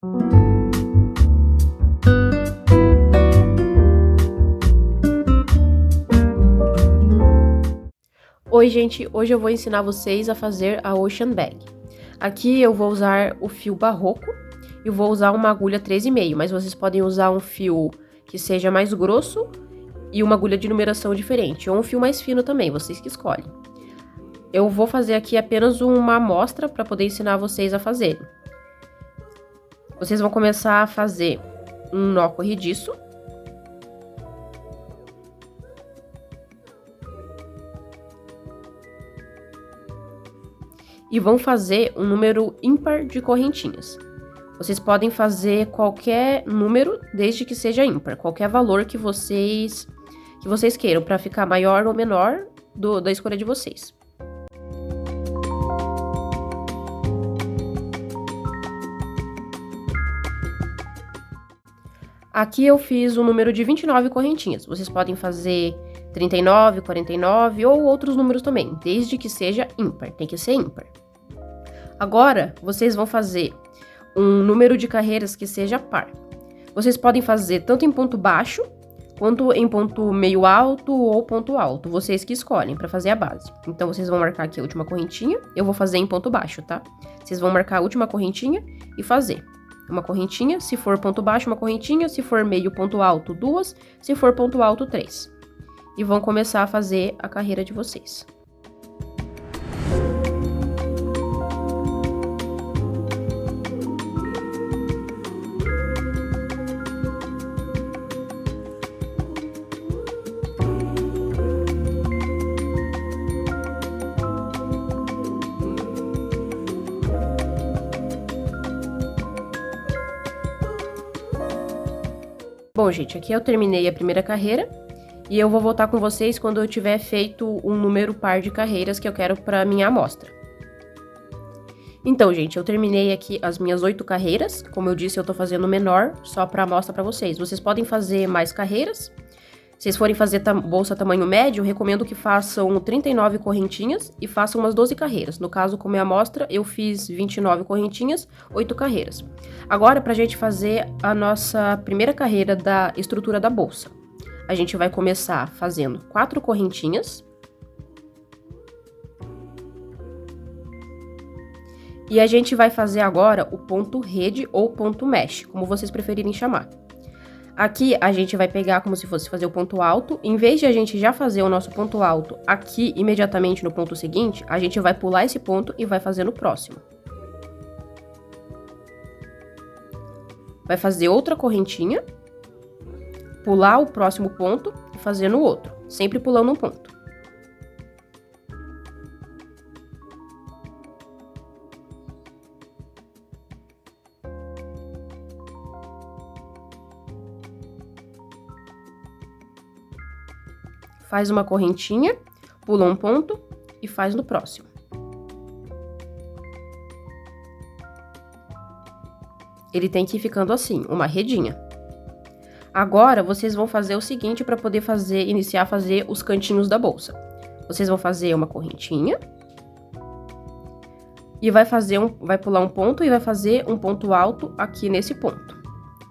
Oi gente, hoje eu vou ensinar vocês a fazer a Ocean Bag. Aqui eu vou usar o fio barroco e vou usar uma agulha 3,5, mas vocês podem usar um fio que seja mais grosso e uma agulha de numeração diferente, ou um fio mais fino também, vocês que escolhem. Eu vou fazer aqui apenas uma amostra para poder ensinar vocês a fazerem. Vocês vão começar a fazer um nó corrediço. E vão fazer um número ímpar de correntinhas. Vocês podem fazer qualquer número, desde que seja ímpar, qualquer valor que vocês queiram, para ficar maior ou menor da escolha de vocês. Aqui eu fiz um número de 29 correntinhas. Vocês podem fazer 39, 49 ou outros números também, desde que seja ímpar, tem que ser ímpar. Agora, vocês vão fazer um número de carreiras que seja par. Vocês podem fazer tanto em ponto baixo, quanto em ponto meio alto ou ponto alto, vocês que escolhem para fazer a base. Então, vocês vão marcar aqui a última correntinha, eu vou fazer em ponto baixo, tá? Vocês vão marcar a última correntinha e fazer uma correntinha, se for ponto baixo, uma correntinha, se for meio ponto alto, 2, se for ponto alto, 3. E vão começar a fazer a carreira de vocês. Bom, gente, aqui eu terminei a primeira carreira e eu vou voltar com vocês quando eu tiver feito um número par de carreiras que eu quero para minha amostra. Então, gente, eu terminei aqui as minhas 8 carreiras. Como eu disse, eu tô fazendo menor, só para amostra para vocês. Vocês podem fazer mais carreiras. Se vocês forem fazer bolsa tamanho médio, eu recomendo que façam 39 correntinhas e façam umas 12 carreiras. No caso, como é amostra, eu fiz 29 correntinhas, 8 carreiras. Agora, pra gente fazer a nossa primeira carreira da estrutura da bolsa. A gente vai começar fazendo 4 correntinhas. E a gente vai fazer agora o ponto rede ou ponto mesh, como vocês preferirem chamar. Aqui, a gente vai pegar como se fosse fazer o ponto alto. Em vez de a gente já fazer o nosso ponto alto aqui, imediatamente no ponto seguinte, a gente vai pular esse ponto e vai fazer no próximo. Vai fazer outra correntinha, pular o próximo ponto e fazer no outro, sempre pulando um ponto. Faz uma correntinha, pula um ponto e faz no próximo. Ele tem que ir ficando assim, uma redinha. Agora, vocês vão fazer o seguinte para poder iniciar a fazer os cantinhos da bolsa. Vocês vão fazer uma correntinha. E vai pular um ponto e vai fazer um ponto alto aqui nesse ponto.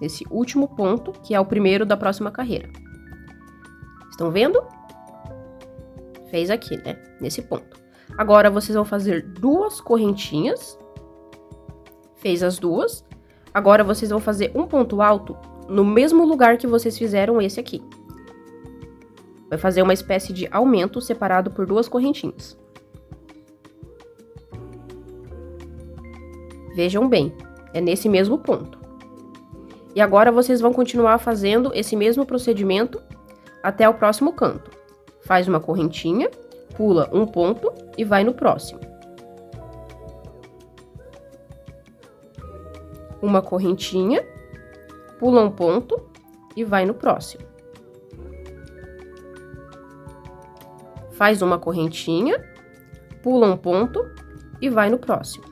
Nesse último ponto, que é o primeiro da próxima carreira. Estão vendo? Fez aqui, né? Nesse ponto. Agora, vocês vão fazer 2 correntinhas. Fez as 2. Agora, vocês vão fazer um ponto alto no mesmo lugar que vocês fizeram esse aqui. Vai fazer uma espécie de aumento separado por 2 correntinhas. Vejam bem, é nesse mesmo ponto. E agora, vocês vão continuar fazendo esse mesmo procedimento até o próximo canto. Faz uma correntinha, pula um ponto e vai no próximo. Uma correntinha, pula um ponto e vai no próximo. Faz uma correntinha, pula um ponto e vai no próximo.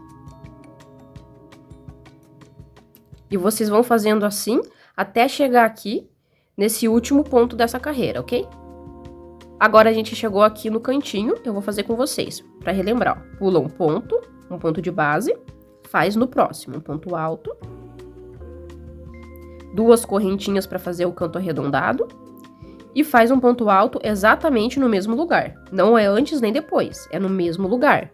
E vocês vão fazendo assim até chegar aqui nesse último ponto dessa carreira, ok? Agora a gente chegou aqui no cantinho, eu vou fazer com vocês, para relembrar. Ó. Pula um ponto de base, faz no próximo, um ponto alto, duas correntinhas para fazer o canto arredondado e faz um ponto alto exatamente no mesmo lugar. Não é antes nem depois, é no mesmo lugar.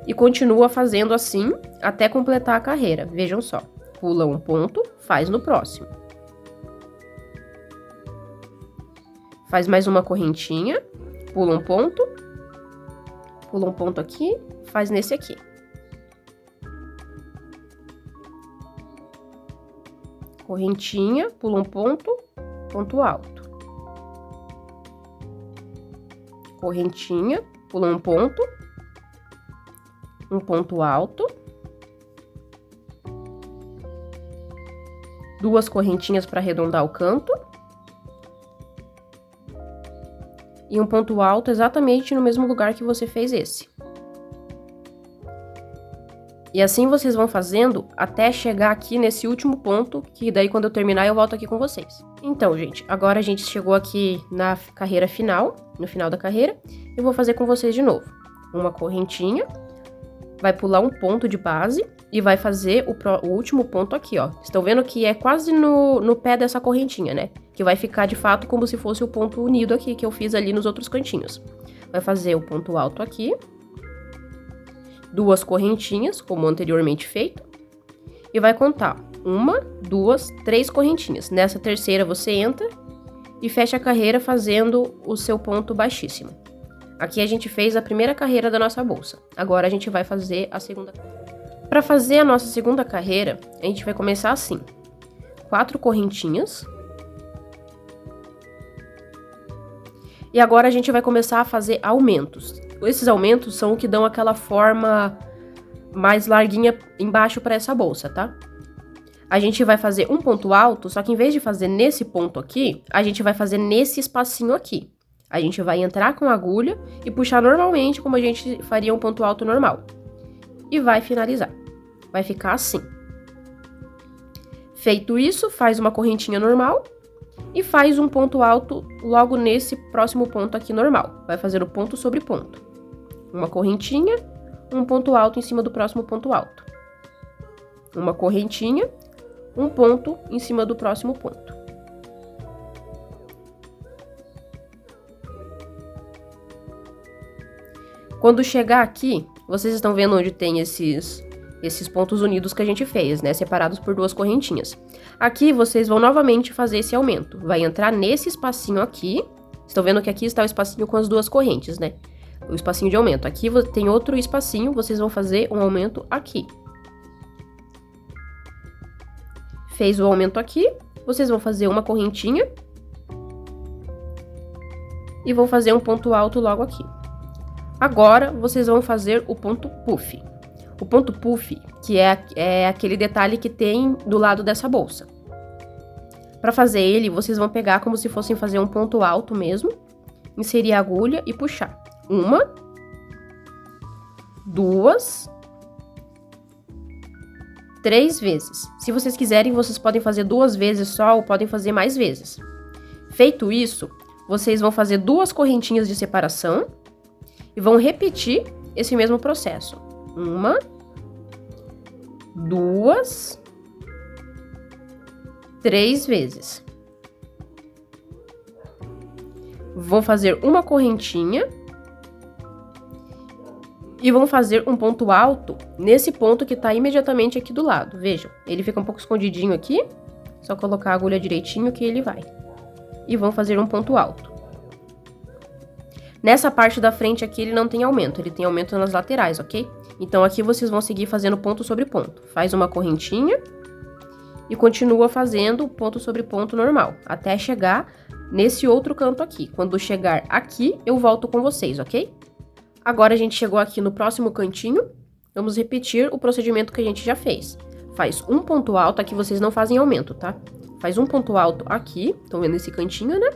E continua fazendo assim até completar a carreira. Vejam só, pula um ponto, faz no próximo. Faz mais uma correntinha, pula um ponto aqui, faz nesse aqui. Correntinha, pula um ponto, ponto alto. Correntinha, pula um ponto alto. Duas correntinhas para arredondar o canto. E um ponto alto exatamente no mesmo lugar que você fez esse. E assim vocês vão fazendo até chegar aqui nesse último ponto, que daí quando eu terminar eu volto aqui com vocês. Então, gente, agora a gente chegou aqui na carreira final, no final da carreira. Eu vou fazer com vocês de novo. Uma correntinha, vai pular um ponto de base e vai fazer o último ponto aqui, ó. Estão vendo que é quase no pé dessa correntinha, né? Que vai ficar de fato como se fosse o ponto unido aqui, que eu fiz ali nos outros cantinhos. Vai fazer o ponto alto aqui. Duas correntinhas, como anteriormente feito, e vai contar 1, 2, 3 correntinhas. Nessa terceira você entra e fecha a carreira fazendo o seu ponto baixíssimo. Aqui a gente fez a primeira carreira da nossa bolsa. Agora a gente vai fazer a segunda. Para fazer a nossa segunda carreira, a gente vai começar assim: 4 correntinhas. E agora a gente vai começar a fazer aumentos. Esses aumentos são o que dão aquela forma mais larguinha embaixo para essa bolsa, tá? A gente vai fazer um ponto alto, só que em vez de fazer nesse ponto aqui, a gente vai fazer nesse espacinho aqui. A gente vai entrar com a agulha e puxar normalmente, como a gente faria um ponto alto normal. E vai finalizar. Vai ficar assim. Feito isso, faz uma correntinha normal e faz um ponto alto logo nesse próximo ponto aqui normal. Vai fazer o ponto sobre ponto. Uma correntinha, um ponto alto em cima do próximo ponto alto. Uma correntinha, um ponto em cima do próximo ponto. Quando chegar aqui, vocês estão vendo onde tem esses pontos unidos que a gente fez, né? Separados por duas correntinhas. Aqui vocês vão novamente fazer esse aumento. Vai entrar nesse espacinho aqui. Estão vendo que aqui está o espacinho com as duas correntes, né? O espacinho de aumento. Aqui tem outro espacinho, vocês vão fazer um aumento aqui. Fez o aumento aqui, vocês vão fazer uma correntinha. E vão fazer um ponto alto logo aqui. Agora, vocês vão fazer o ponto puff. O ponto puff, que é aquele detalhe que tem do lado dessa bolsa. Para fazer ele, vocês vão pegar como se fossem fazer um ponto alto mesmo. Inserir a agulha e puxar. 1, 2, 3 vezes. Se vocês quiserem, vocês podem fazer 2 vezes só ou podem fazer mais vezes. Feito isso, vocês vão fazer 2 correntinhas de separação e vão repetir esse mesmo processo. 1, 2, 3 vezes. Vão fazer uma correntinha e vão fazer um ponto alto nesse ponto que tá imediatamente aqui do lado. Vejam, ele fica um pouco escondidinho aqui. Só colocar a agulha direitinho que ele vai. E vão fazer um ponto alto. Nessa parte da frente aqui ele não tem aumento, ele tem aumento nas laterais, ok? Então aqui vocês vão seguir fazendo ponto sobre ponto. Faz uma correntinha e continua fazendo ponto sobre ponto normal, até chegar nesse outro canto aqui. Quando chegar aqui, eu volto com vocês, ok? Agora a gente chegou aqui no próximo cantinho, vamos repetir o procedimento que a gente já fez. Faz um ponto alto, aqui vocês não fazem aumento, tá? Faz um ponto alto aqui, estão vendo esse cantinho, né?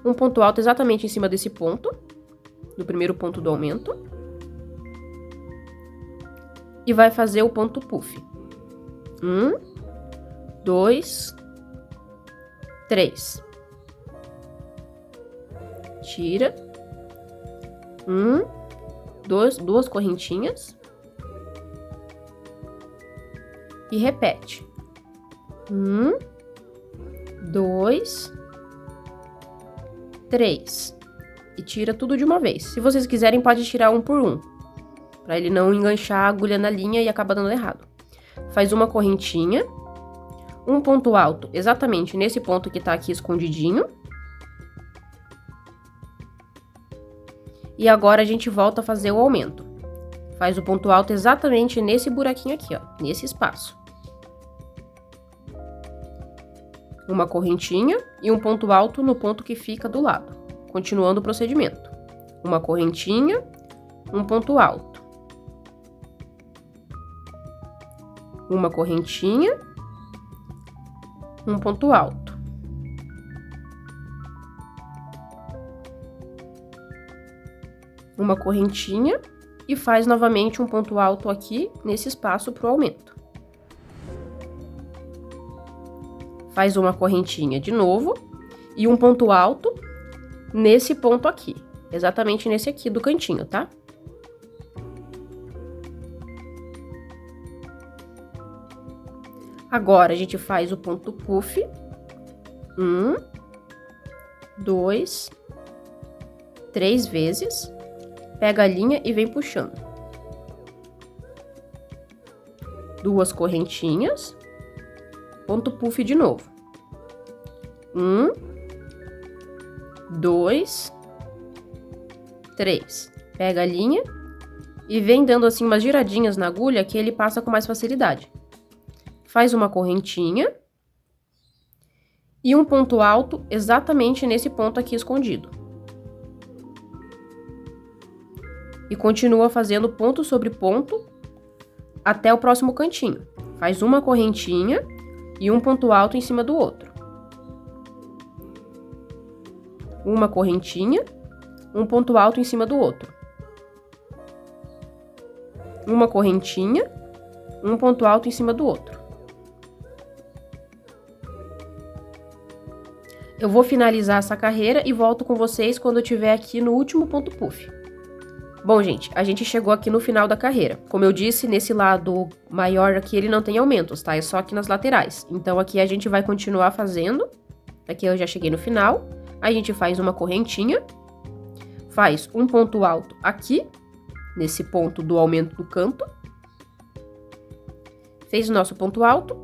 Um ponto alto exatamente em cima desse ponto, do primeiro ponto do aumento. E vai fazer o ponto puff. 1, 2, 3. Tira. 1, 2 correntinhas. E repete. 1, 2, 3. E tira tudo de uma vez. Se vocês quiserem, pode tirar um por um, para ele não enganchar a agulha na linha e acabar dando errado. Faz uma correntinha, um ponto alto exatamente nesse ponto que tá aqui escondidinho. E agora a gente volta a fazer o aumento. Faz o ponto alto exatamente nesse buraquinho aqui, ó, nesse espaço. Uma correntinha e um ponto alto no ponto que fica do lado. Continuando o procedimento. Uma correntinha, um ponto alto. Uma correntinha, um ponto alto. Uma correntinha e faz novamente um ponto alto aqui nesse espaço para o aumento. Faz uma correntinha de novo e um ponto alto nesse ponto aqui, exatamente nesse aqui do cantinho, tá? Agora a gente faz o ponto puff. 1, 2, 3 vezes. Pega a linha e vem puxando. 2 correntinhas. Ponto puff de novo. 1, 2, 3. Pega a linha e vem dando assim umas giradinhas na agulha que ele passa com mais facilidade. Faz uma correntinha e um ponto alto exatamente nesse ponto aqui escondido. E continua fazendo ponto sobre ponto até o próximo cantinho. Faz uma correntinha e um ponto alto em cima do outro. Uma correntinha, um ponto alto em cima do outro. Uma correntinha, um ponto alto em cima do outro. Eu vou finalizar essa carreira e volto com vocês quando eu estiver aqui no último ponto puff. Bom, gente, a gente chegou aqui no final da carreira. Como eu disse, nesse lado maior aqui ele não tem aumentos, tá? É só aqui nas laterais. Então aqui a gente vai continuar fazendo. Aqui eu já cheguei no final. A gente faz uma correntinha. Faz um ponto alto aqui, nesse ponto do aumento do canto. Fez o nosso ponto alto.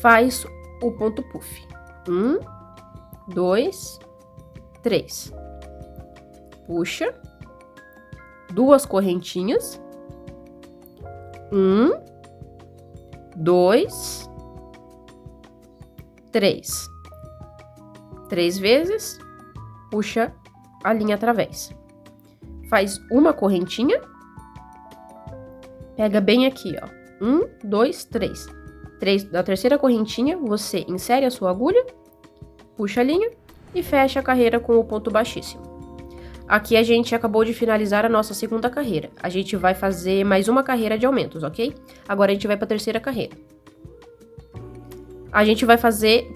Faz o ponto puff. 1, 2, 3. Puxa. 2 correntinhas. 1, 2, 3. 3 vezes. Puxa a linha através. Faz uma correntinha. Pega bem aqui, ó. 1, 2, 3. Da terceira correntinha, você insere a sua agulha, puxa a linha e fecha a carreira com o ponto baixíssimo. Aqui a gente acabou de finalizar a nossa segunda carreira. A gente vai fazer mais uma carreira de aumentos, ok? Agora a gente vai para a terceira carreira. A gente vai fazer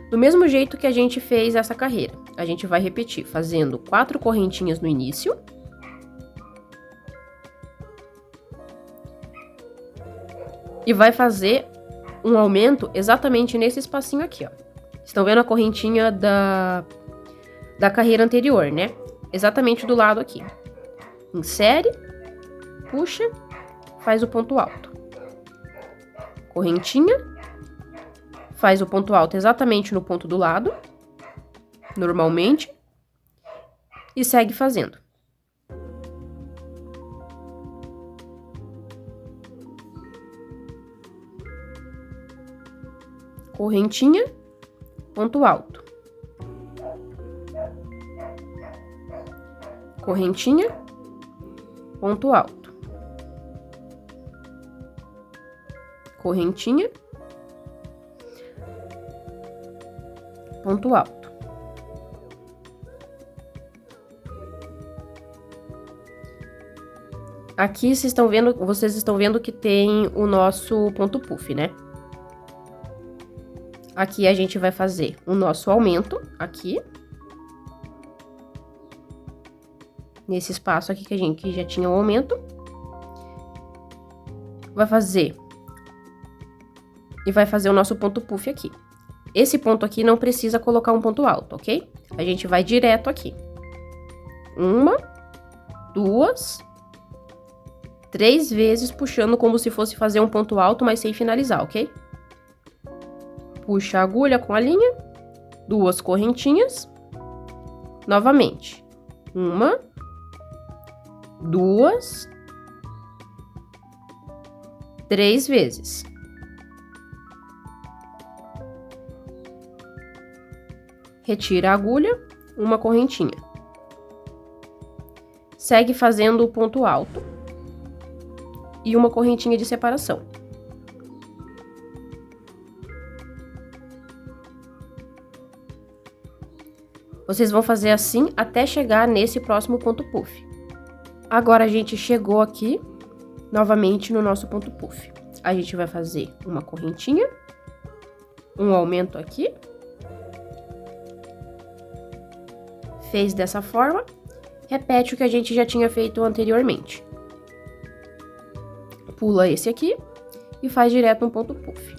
do mesmo jeito que a gente fez essa carreira. A gente vai repetir, fazendo 4 correntinhas no início. E vai fazer um aumento exatamente nesse espacinho aqui, ó. Estão vendo a correntinha da carreira anterior, né? Exatamente do lado aqui. Insere, puxa, faz o ponto alto. Correntinha, faz o ponto alto exatamente no ponto do lado, normalmente, e segue fazendo. Correntinha, ponto alto. Correntinha, ponto alto. Correntinha, ponto alto. Aqui vocês estão vendo que tem o nosso ponto puff, né? Aqui a gente vai fazer o nosso aumento, aqui. Nesse espaço aqui que já tinha o aumento. Vai fazer e vai fazer o nosso ponto puff aqui. Esse ponto aqui não precisa colocar um ponto alto, ok? A gente vai direto aqui. 1, 2, 3 vezes puxando como se fosse fazer um ponto alto, mas sem finalizar, ok? Puxa a agulha com a linha, 2 correntinhas, novamente. 1, 2, 3 vezes. Retira a agulha, uma correntinha. Segue fazendo o ponto alto e uma correntinha de separação. Vocês vão fazer assim até chegar nesse próximo ponto puff. Agora a gente chegou aqui, novamente no nosso ponto puff. A gente vai fazer uma correntinha, um aumento aqui. Fez dessa forma, repete o que a gente já tinha feito anteriormente. Pula esse aqui e faz direto no ponto puff.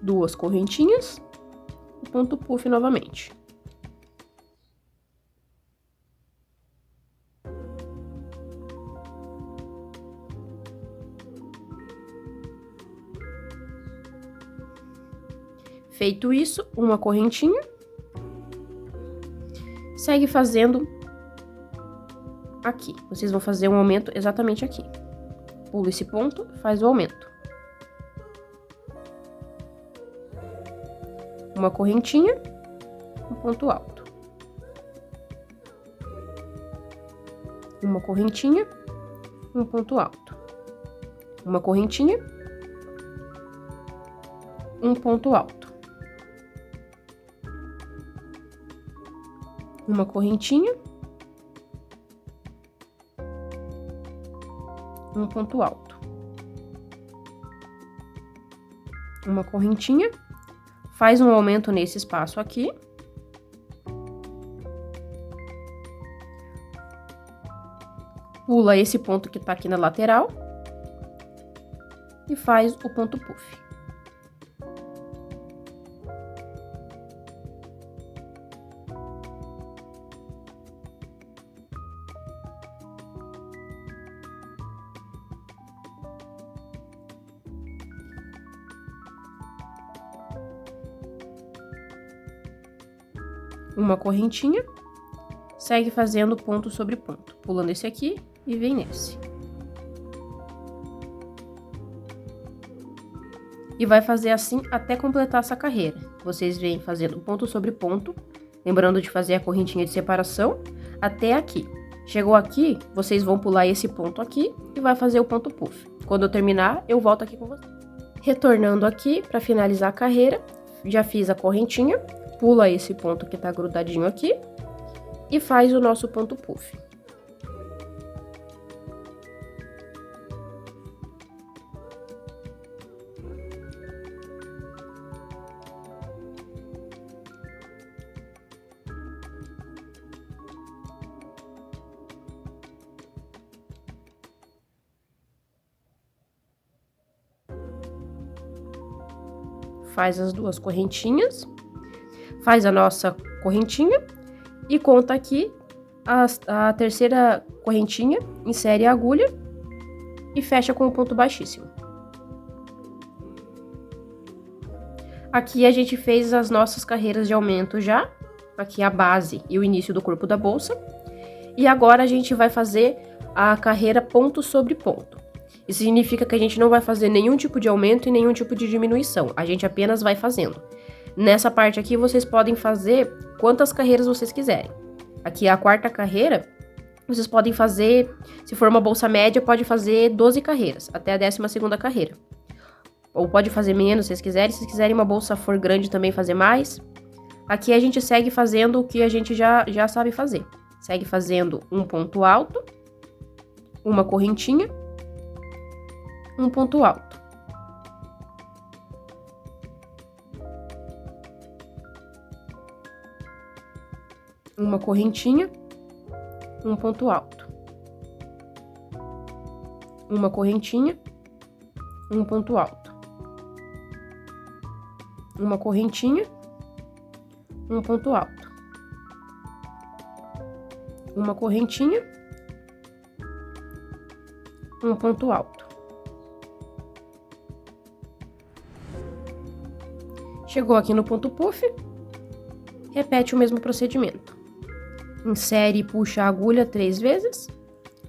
Duas correntinhas, ponto puff novamente. Feito isso, uma correntinha. Segue fazendo aqui. Vocês vão fazer um aumento exatamente aqui. Pula esse ponto, faz o aumento. Uma correntinha, um ponto alto. Uma correntinha, um ponto alto. Uma correntinha, um ponto alto. Uma correntinha, um ponto alto. Uma correntinha, faz um aumento nesse espaço aqui. Pula esse ponto que tá aqui na lateral e faz o ponto puff. Uma correntinha, segue fazendo ponto sobre ponto, pulando esse aqui e vem nesse. E vai fazer assim até completar essa carreira. Vocês vêm fazendo ponto sobre ponto, lembrando de fazer a correntinha de separação até aqui. Chegou aqui, vocês vão pular esse ponto aqui e vai fazer o ponto puff. Quando eu terminar, eu volto aqui com vocês. Retornando aqui para finalizar a carreira, já fiz a correntinha. Pula esse ponto que tá grudadinho aqui e faz o nosso ponto puff. Faz as duas correntinhas. Faz a nossa correntinha e conta aqui a terceira correntinha, insere a agulha e fecha com um ponto baixíssimo. Aqui a gente fez as nossas carreiras de aumento já, aqui a base e o início do corpo da bolsa. E agora a gente vai fazer a carreira ponto sobre ponto. Isso significa que a gente não vai fazer nenhum tipo de aumento e nenhum tipo de diminuição, a gente apenas vai fazendo. Nessa parte aqui, vocês podem fazer quantas carreiras vocês quiserem. Aqui é a quarta carreira, vocês podem fazer, se for uma bolsa média, pode fazer 12 carreiras, até a 12ª carreira. Ou pode fazer menos, se vocês quiserem. Se vocês quiserem uma bolsa for grande também fazer mais. Aqui a gente segue fazendo o que a gente já sabe fazer. Segue fazendo um ponto alto, uma correntinha, um ponto alto. Uma correntinha, um ponto alto. uma correntinha, um ponto alto. Uma correntinha, um ponto alto. Uma correntinha, um ponto alto. Chegou aqui no ponto puff, repete o mesmo procedimento. Insere e puxa a agulha 3 vezes,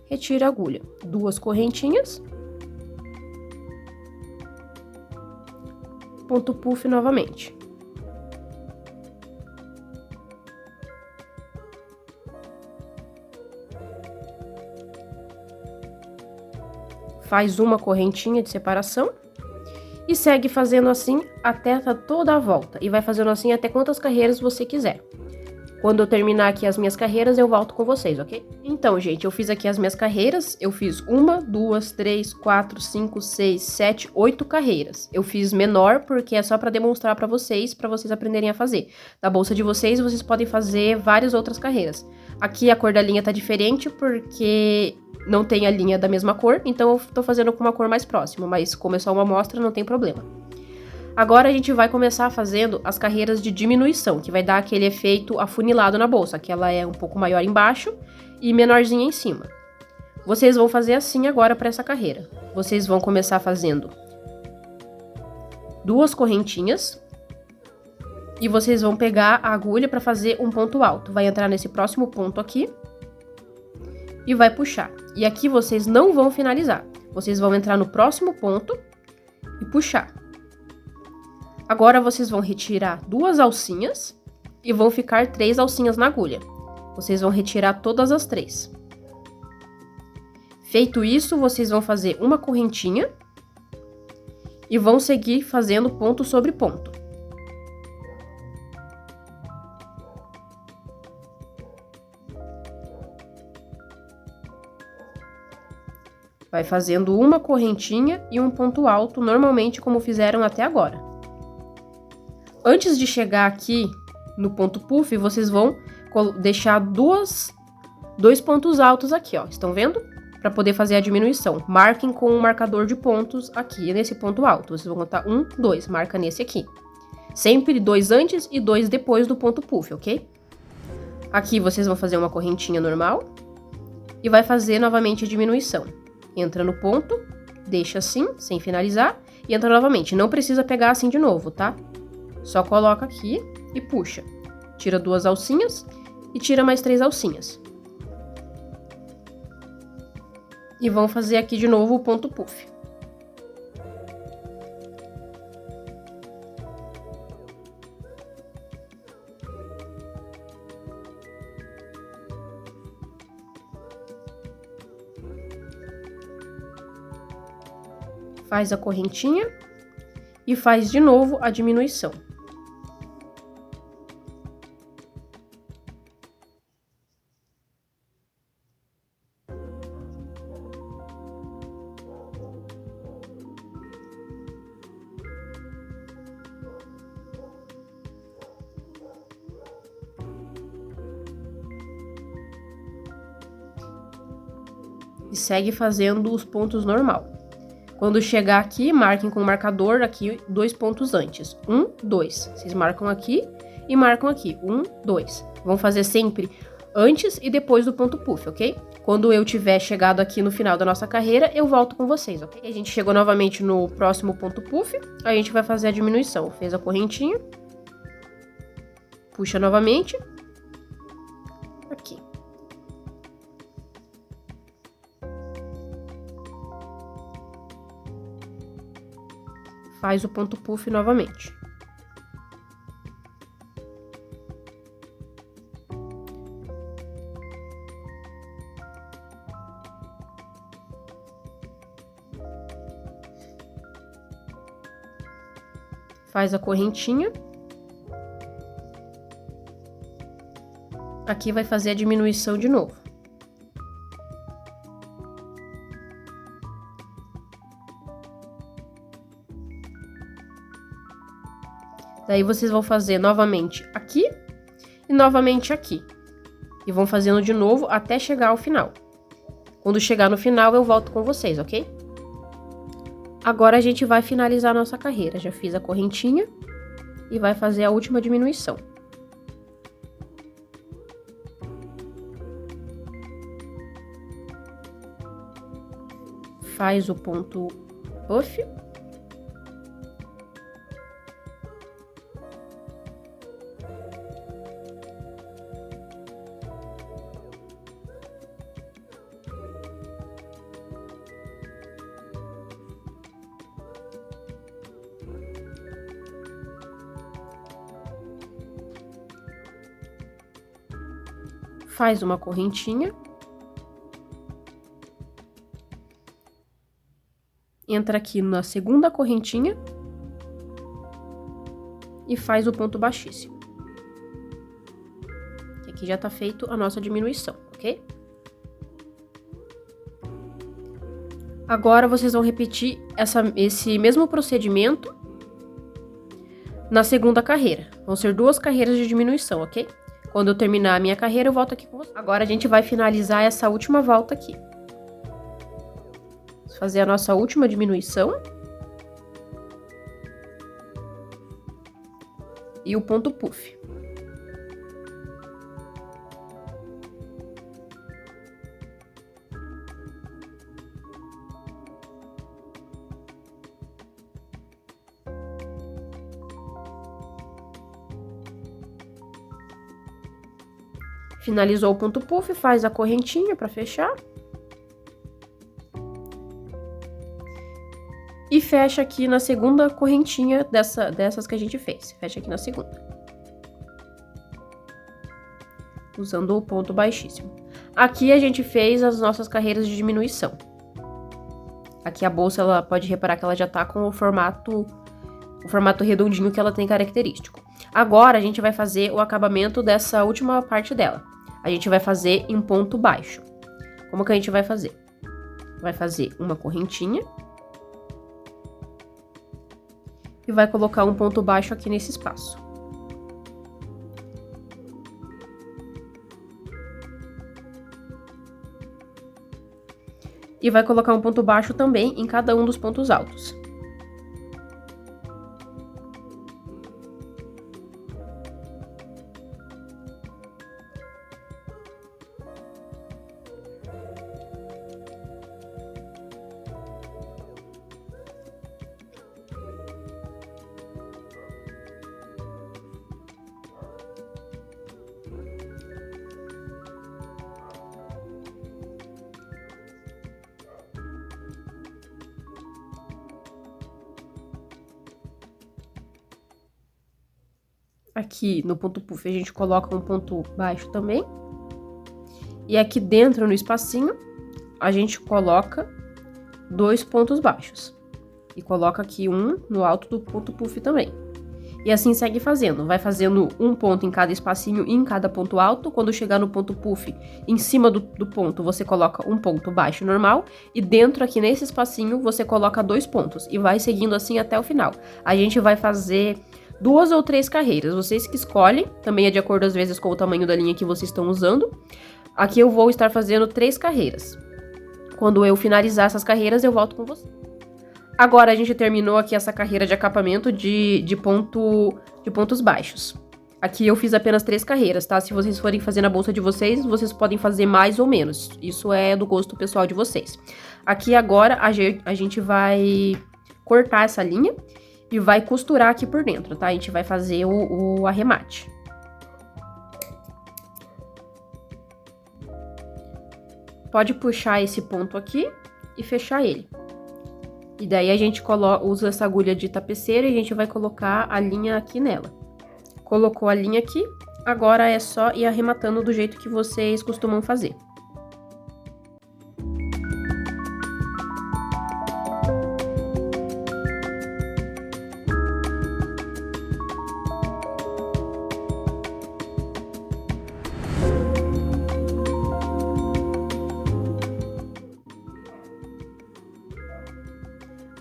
retira a agulha, 2 correntinhas, ponto puff novamente. Faz uma correntinha de separação e segue fazendo assim até toda a volta. E vai fazendo assim até quantas carreiras você quiser. Quando eu terminar aqui as minhas carreiras, eu volto com vocês, ok? Então, gente, eu fiz aqui as minhas carreiras. Eu fiz 1, 2, 3, 4, 5, 6, 7, 8 carreiras. Eu fiz menor porque é só para demonstrar para vocês aprenderem a fazer. Na bolsa de vocês podem fazer várias outras carreiras. Aqui a cor da linha tá diferente porque não tem a linha da mesma cor, então eu tô fazendo com uma cor mais próxima, mas como é só uma amostra, não tem problema. Agora a gente vai começar fazendo as carreiras de diminuição, que vai dar aquele efeito afunilado na bolsa, que ela é um pouco maior embaixo e menorzinha em cima. Vocês vão fazer assim agora para essa carreira. Vocês vão começar fazendo 2 correntinhas e vocês vão pegar a agulha para fazer um ponto alto. Vai entrar nesse próximo ponto aqui e vai puxar. E aqui vocês não vão finalizar. Vocês vão entrar no próximo ponto e puxar. Agora vocês vão retirar 2 alcinhas e vão ficar 3 alcinhas na agulha. Vocês vão retirar todas as 3. Feito isso, vocês vão fazer uma correntinha e vão seguir fazendo ponto sobre ponto. Vai fazendo uma correntinha e um ponto alto, normalmente como fizeram até agora. Antes de chegar aqui no ponto puff, vocês vão deixar 2 pontos altos aqui, ó. Estão vendo? Para poder fazer a diminuição. Marquem com um marcador de pontos aqui nesse ponto alto. Vocês vão contar 1, 2, marca nesse aqui. Sempre 2 antes e 2 depois do ponto puff, ok? Aqui vocês vão fazer uma correntinha normal e vai fazer novamente a diminuição. Entra no ponto, deixa assim, sem finalizar, e entra novamente. Não precisa pegar assim de novo, tá? Só coloca aqui e puxa. Tira 2 alcinhas e tira mais 3 alcinhas. E vão fazer aqui de novo o ponto puff. Faz a correntinha e faz de novo a diminuição. E segue fazendo os pontos normal. Quando chegar aqui, marquem com o marcador aqui 2 pontos antes. 1, 2. Vocês marcam aqui e marcam aqui. 1, 2. Vão fazer sempre antes e depois do ponto puff, ok? Quando eu tiver chegado aqui no final da nossa carreira, eu volto com vocês, ok? A gente chegou novamente no próximo ponto puff, a gente vai fazer a diminuição. Fez a correntinha, puxa novamente, aqui. Faz o ponto puff novamente. Faz a correntinha. Aqui vai fazer a diminuição de novo. Daí vocês vão fazer novamente aqui e novamente aqui. E vão fazendo de novo até chegar ao final. Quando chegar no final, eu volto com vocês, ok? Agora a gente vai finalizar a nossa carreira. Já fiz a correntinha e vai fazer a última diminuição. Faz o ponto puff. Faz uma correntinha. Entra aqui na segunda correntinha. E faz o ponto baixíssimo. Aqui já tá feito a nossa diminuição, ok? Agora, vocês vão repetir esse mesmo procedimento na segunda carreira. Vão ser 2 carreiras de diminuição, ok? Quando eu terminar a minha carreira, eu volto aqui com vocês. Agora, a gente vai finalizar essa última volta aqui. Vamos fazer a nossa última diminuição. E o ponto puff. Finalizou o ponto puff, faz a correntinha para fechar. E fecha aqui na segunda correntinha dessas que a gente fez. Fecha aqui na segunda. Usando o ponto baixíssimo. Aqui a gente fez as nossas carreiras de diminuição. Aqui a bolsa, ela pode reparar que ela já tá com o formato redondinho que ela tem característico. Agora a gente vai fazer o acabamento dessa última parte dela. A gente vai fazer em ponto baixo. Como que a gente vai fazer? Vai fazer uma correntinha. E vai colocar um ponto baixo aqui nesse espaço. E vai colocar um ponto baixo também em cada um dos pontos altos. Aqui no ponto puff a gente coloca um ponto baixo também. E aqui dentro no espacinho a gente coloca 2 pontos baixos. E coloca aqui um no alto do ponto puff também. E assim segue fazendo. Vai fazendo um ponto em cada espacinho e em cada ponto alto. Quando chegar no ponto puff, em cima do ponto, você coloca um ponto baixo normal. E dentro aqui nesse espacinho, você coloca 2 pontos. E vai seguindo assim até o final. A gente vai fazer 2 ou 3 carreiras. Vocês que escolhem. Também é de acordo às vezes com o tamanho da linha que vocês estão usando. Aqui eu vou estar fazendo 3 carreiras. Quando eu finalizar essas carreiras, eu volto com vocês. Agora a gente terminou aqui essa carreira de acapamento de pontos baixos. Aqui eu fiz apenas 3 carreiras, tá? Se vocês forem fazer na bolsa de vocês, vocês podem fazer mais ou menos. Isso é do gosto pessoal de vocês. Aqui agora a gente vai cortar essa linha e vai costurar aqui por dentro, tá? A gente vai fazer o arremate. Pode puxar esse ponto aqui e fechar ele. E daí a gente usa essa agulha de tapeceira e a gente vai colocar a linha aqui nela. Colocou a linha aqui, agora é só ir arrematando do jeito que vocês costumam fazer.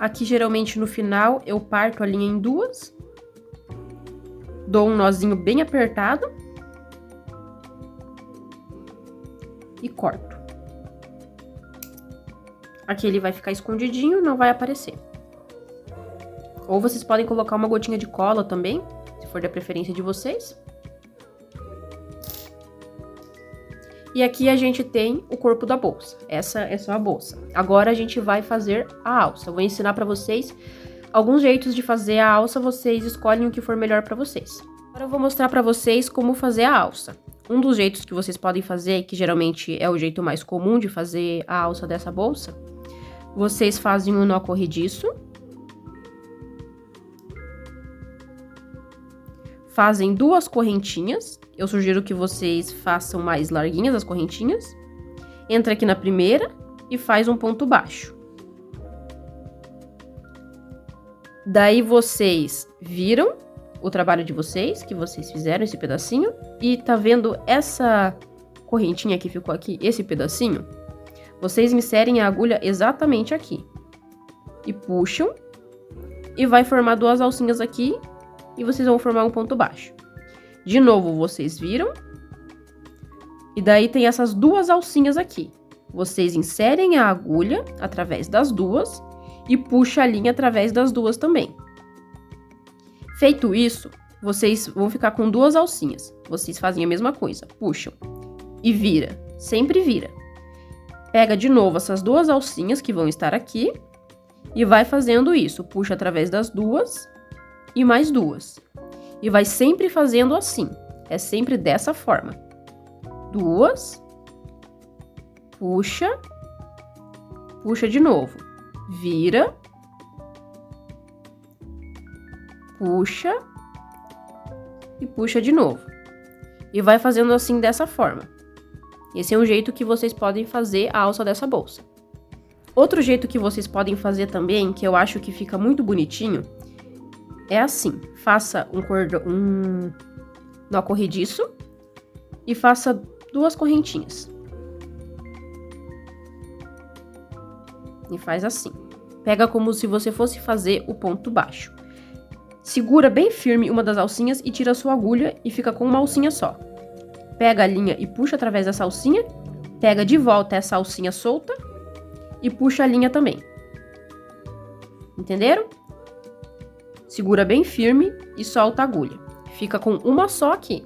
Aqui, geralmente, no final, eu parto a linha em 2. Dou um nozinho bem apertado. E corto. Aqui ele vai ficar escondidinho, não vai aparecer. Ou vocês podem colocar uma gotinha de cola também, se for da preferência de vocês. E aqui a gente tem o corpo da bolsa. Essa é só a bolsa. Agora a gente vai fazer a alça. Eu vou ensinar pra vocês alguns jeitos de fazer a alça, vocês escolhem o que for melhor pra vocês. Agora eu vou mostrar pra vocês como fazer a alça. Um dos jeitos que vocês podem fazer, que geralmente é o jeito mais comum de fazer a alça dessa bolsa, vocês fazem um nó corrediço, fazem 2 correntinhas. Eu sugiro que vocês façam mais larguinhas as correntinhas. Entra aqui na primeira e faz um ponto baixo. Daí vocês viram o trabalho de vocês, que vocês fizeram esse pedacinho. E tá vendo essa correntinha que ficou aqui, esse pedacinho? Vocês inserem a agulha exatamente aqui. E puxam. E vai formar 2 alcinhas aqui. E vocês vão formar um ponto baixo. De novo, vocês viram? E daí tem essas 2 alcinhas aqui. Vocês inserem a agulha através das 2 e puxam a linha através das 2 também. Feito isso, vocês vão ficar com 2 alcinhas. Vocês fazem a mesma coisa, puxam e vira, sempre vira. Pega de novo essas 2 alcinhas que vão estar aqui e vai fazendo isso. Puxa através das 2 e mais 2. E vai sempre fazendo assim. É sempre dessa forma. 2. Puxa. Puxa de novo. Vira. Puxa. E puxa de novo. E vai fazendo assim dessa forma. Esse é um jeito que vocês podem fazer a alça dessa bolsa. Outro jeito que vocês podem fazer também, que eu acho que fica muito bonitinho, é assim. Faça um nó corrediço e faça 2 correntinhas. E faz assim. Pega como se você fosse fazer o ponto baixo. Segura bem firme uma das alcinhas e tira a sua agulha e fica com uma alcinha só. Pega a linha e puxa através dessa alcinha. Pega de volta essa alcinha solta e puxa a linha também. Entenderam? Segura bem firme e solta a agulha. Fica com uma só aqui.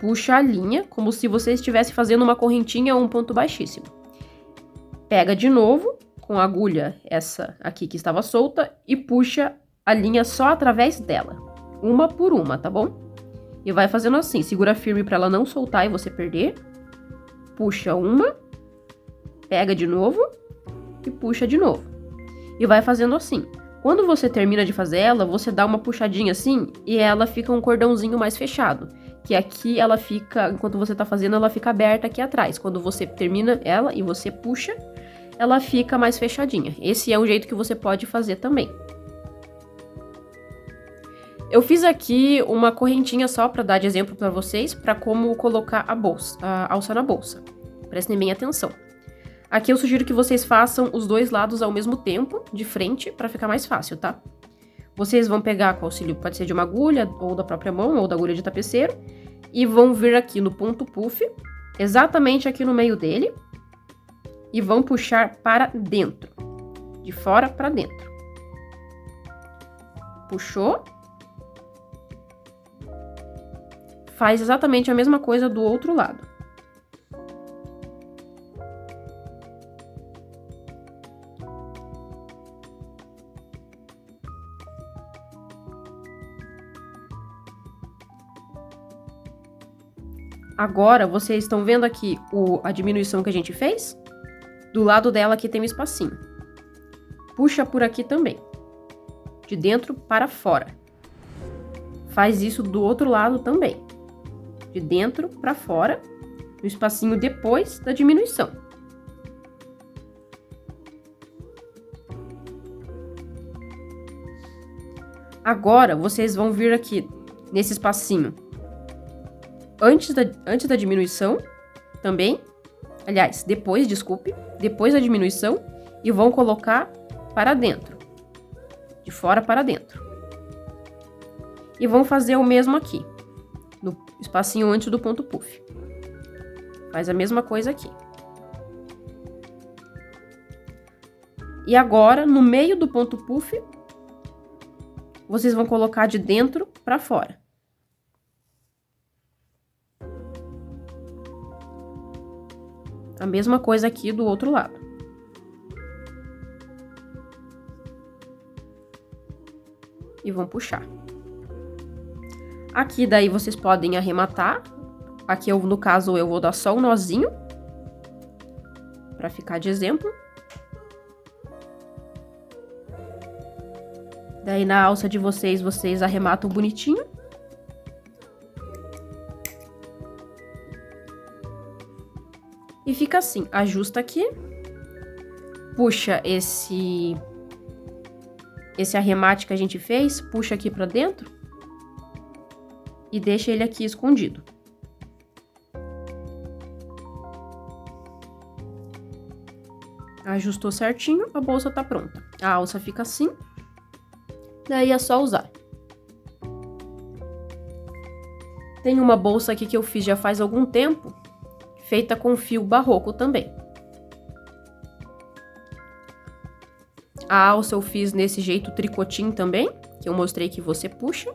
Puxa a linha como se você estivesse fazendo uma correntinha ou um ponto baixíssimo. Pega de novo com a agulha essa aqui que estava solta e puxa a linha só através dela. Uma por uma, tá bom? E vai fazendo assim. Segura firme para ela não soltar e você perder. Puxa uma. Pega de novo e puxa de novo. E vai fazendo assim. Quando você termina de fazer ela, você dá uma puxadinha assim e ela fica um cordãozinho mais fechado. Que aqui ela fica, enquanto você tá fazendo, ela fica aberta aqui atrás. Quando você termina ela e você puxa, ela fica mais fechadinha. Esse é um jeito que você pode fazer também. Eu fiz aqui uma correntinha só para dar de exemplo para vocês, para como colocar a alça na bolsa. Prestem bem atenção. Aqui eu sugiro que vocês façam os 2 lados ao mesmo tempo, de frente, para ficar mais fácil, tá? Vocês vão pegar com auxílio, pode ser de uma agulha, ou da própria mão, ou da agulha de tapeceiro, e vão vir aqui no ponto puff, exatamente aqui no meio dele, e vão puxar para dentro, de fora para dentro. Puxou. Faz exatamente a mesma coisa do outro lado. Agora, vocês estão vendo aqui a diminuição que a gente fez? Do lado dela aqui tem um espacinho. Puxa por aqui também. De dentro para fora. Faz isso do outro lado também. De dentro para fora. No espacinho depois da diminuição. Agora, vocês vão vir aqui nesse espacinho. Antes da diminuição, também. Aliás, depois, desculpe. Depois da diminuição. E vão colocar para dentro. De fora para dentro. E vão fazer o mesmo aqui. No espacinho antes do ponto puff. Faz a mesma coisa aqui. E agora, no meio do ponto puff, vocês vão colocar de dentro para fora. A mesma coisa aqui do outro lado. E vão puxar. Aqui daí vocês podem arrematar. Aqui no caso eu vou dar só um nozinho. Pra ficar de exemplo. Daí na alça de vocês arrematam bonitinho. E fica assim, ajusta aqui. Puxa esse arremate que a gente fez, puxa aqui pra dentro. E deixa ele aqui escondido. Ajustou certinho, a bolsa tá pronta. A alça fica assim. Daí é só usar. Tem uma bolsa aqui que eu fiz já faz algum tempo, feita com fio barroco também. A alça eu fiz nesse jeito tricotinho também, que eu mostrei que você puxa.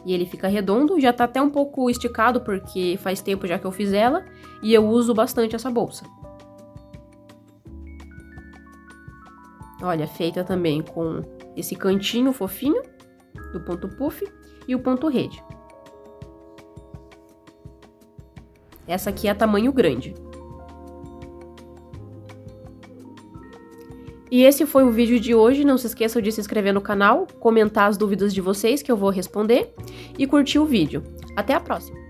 E ele fica redondo, já tá até um pouco esticado, porque faz tempo já que eu fiz ela, e eu uso bastante essa bolsa. Olha, feita também com esse cantinho fofinho do ponto puff e o ponto rede. Essa aqui é tamanho grande. E esse foi o vídeo de hoje. Não se esqueçam de se inscrever no canal, comentar as dúvidas de vocês que eu vou responder e curtir o vídeo. Até a próxima!